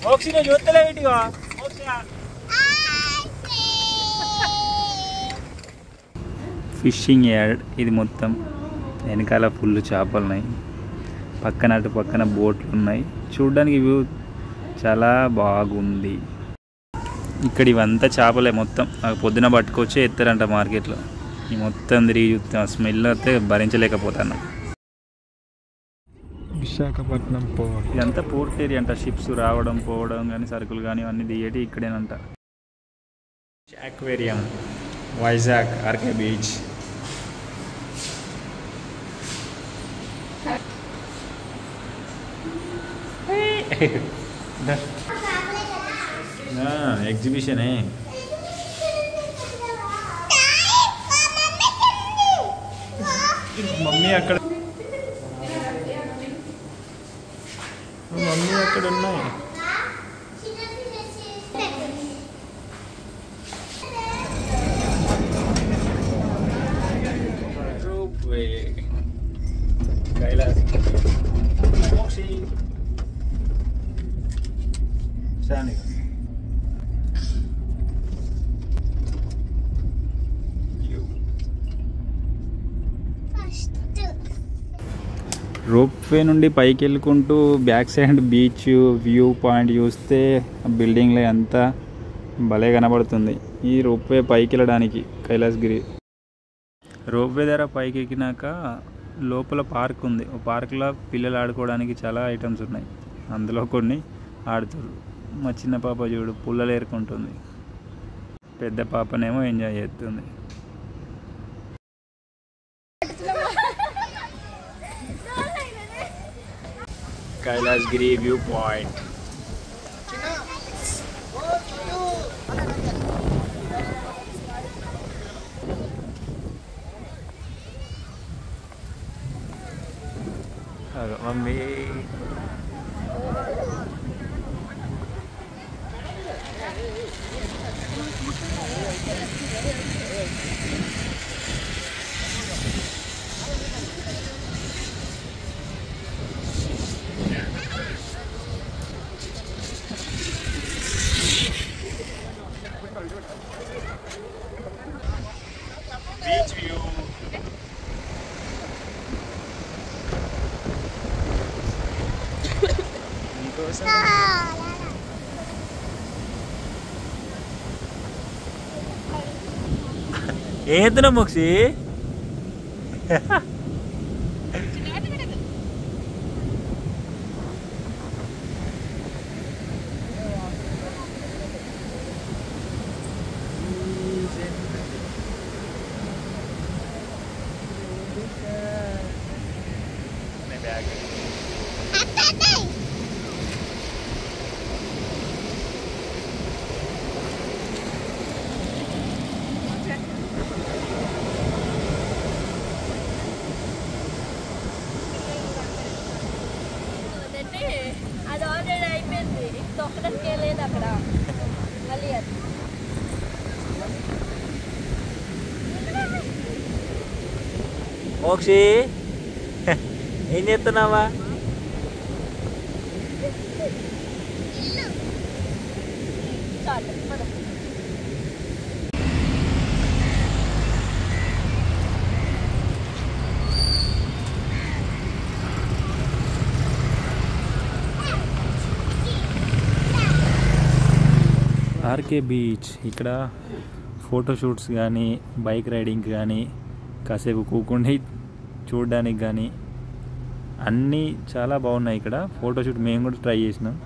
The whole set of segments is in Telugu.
మోక్షిని చూస్తలేవిటిగా ఫిషింగ్ యార్డ్ ఇది మొత్తం. వెనకాల ఫుల్ చేపలు ఉన్నాయి, పక్కన అటు పక్కన బోట్లు ఉన్నాయి. చూడడానికి వ్యూ చాలా బాగుంది. ఇక్కడ ఇవంతా చేపలే మొత్తం. పొద్దున పట్టుకొచ్చి ఎత్తారంట మార్కెట్లో. ఈ మొత్తం తిరిగి చూస్తాం, స్మెల్ అయితే భరించలేకపోతాను. విశాఖపట్నం పోర్ట్, ఇదంతా పోర్ట్ ఏరియా అంట. షిప్స్ రావడం పోవడం కానీ సరుకులు కానీ అన్నీ దిగేటి ఇక్కడేనంట. Aquarium, Vizag, RK beach. ఎగ్జిబిషనే. మమ్మీ అక్కడ ఉన్నాయి. కైలాస్ రోప్వే నుండి పైకి వెళ్ళుకుంటూ back side beach view point చూస్తే బిల్డింగ్లో అంతా భలే కనబడుతుంది. ఈ రోప్వే పైకి వెళ్ళడానికి కైలాసగిరి. రోప్వే ద్వారా పైకి ఎక్కినాక లోపల పార్క్ ఉంది. పార్క్లో పిల్లలు ఆడుకోవడానికి చాలా ఐటమ్స్ ఉన్నాయి. అందులో కొన్ని ఆడుతారు. మా చిన్న పాప చూడు పుల్లలు ఏరుకుంటుంది, పెద్ద పాపనేమో ఎంజాయ్ చేస్తుంది. Kailasagiri view point. Mummy beach view. ఏతున్నా మోక్షి? అది ఆల్రెడీ అయిపోయింది. తొక్కడానికి లేదు అక్కడ. మళ్ళీ అది మోక్షి ఏం చేస్తున్నావా? RK beach. ఇక్కడ ఫోటోషూట్స్ కానీ బైక్ రైడింగ్ కానీ కాసేపు కూకుండి చూడడానికి కానీ అన్నీ చాలా బాగున్నాయి ఇక్కడ. ఫోటోషూట్ మేము కూడా ట్రై చేసినాం.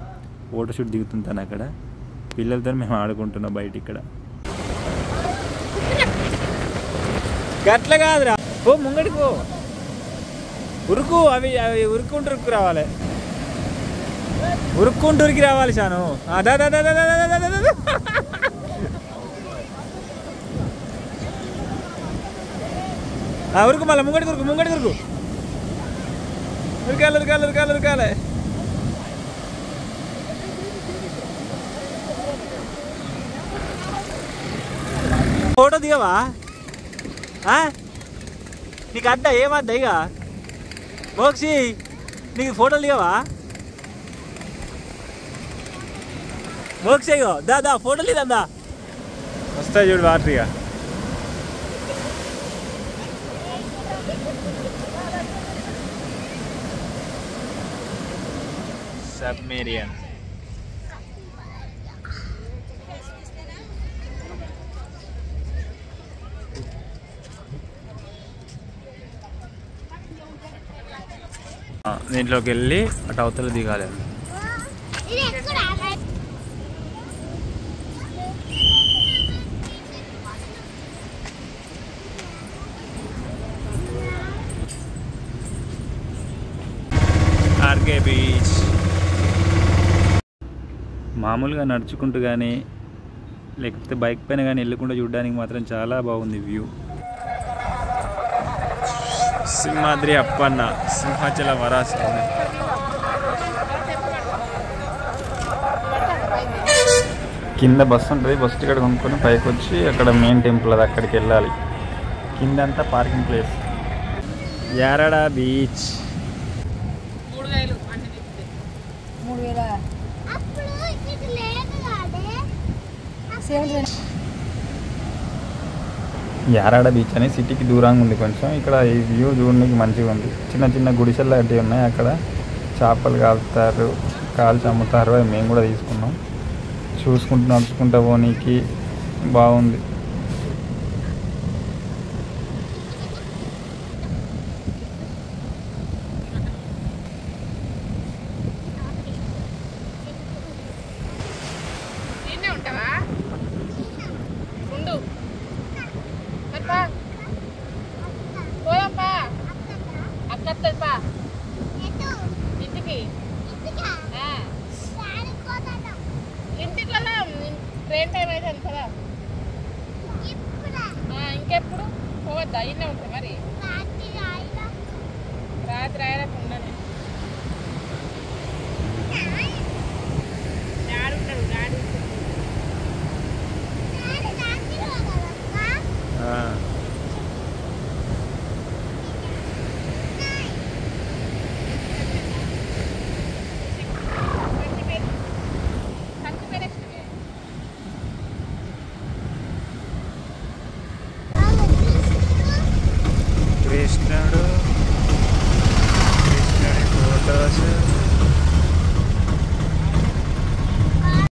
ఫోటోషూట్ దిగుతుంటాను అక్కడ. పిల్లలతో మేము ఆడుకుంటున్నాం బయట. ఇక్కడ గట్ల కాదురా, ఓ ముంగడికి పో, ఉరుకు. అవి అవి ఉరుక్కుంటూ ఉరుకు రావాలి, ఉరుక్కుంటూ ఉరికి రావాలి. చాను ఉరుకు, మళ్ళీ ముంగడికి ఉరుకు, ముంగడికి ఉరుకు. ఉరకాలి ఉరకాలి ఉరకాలి ఉరకాలి. ఫోటో దిగవా? నీకు అడ్డ ఏమడ్డా ఇక మోక్షి, నీకు ఫోటోలు దిగవా? మోక్షి ఇగో దా ఫోటోలు దిగదా వస్తాయి చూడు వాటర్. ఇక సబ్మెరియన్ దీంట్లోకి వెళ్ళి అటు అవతల దిగాలి. ఆర్కే బీచ్ మామూలుగా నడుచుకుంటూ కానీ లేకపోతే బైక్ పైన కానీ వెళ్ళకుండా చూడడానికి మాత్రం చాలా బాగుంది వ్యూ. సింహాద్రి అప్పన్న సింహాచల వరాస్వామి. కింద బస్సు ఉంటుంది, బస్ టికెట్ కొనుక్కొని పైకి వచ్చి అక్కడ మెయిన్ టెంపుల్ అది అక్కడికి వెళ్ళాలి. కిందంతా parking place. Yarada beach. Yarada beach అని సిటీకి దూరంగా ఉంది కొంచెం. ఇక్కడ ఈ వ్యూ చూడడానికి మంచిగా ఉంది. చిన్న చిన్న గుడిసెలు లాంటివి ఉన్నాయి. అక్కడ చేపలు కాల్చుతారు, కాల్చి అమ్ముతారు. అవి మేము కూడా తీసుకున్నాం. చూసుకుంటూ నడుచుకుంటూ పోనీకి బాగుంది. ట్రైన్ టైం అయితే కదా ఇంకెప్పుడు పోవద్దా? ఇన్నే ఉంటుంది మరి రాత్రి 5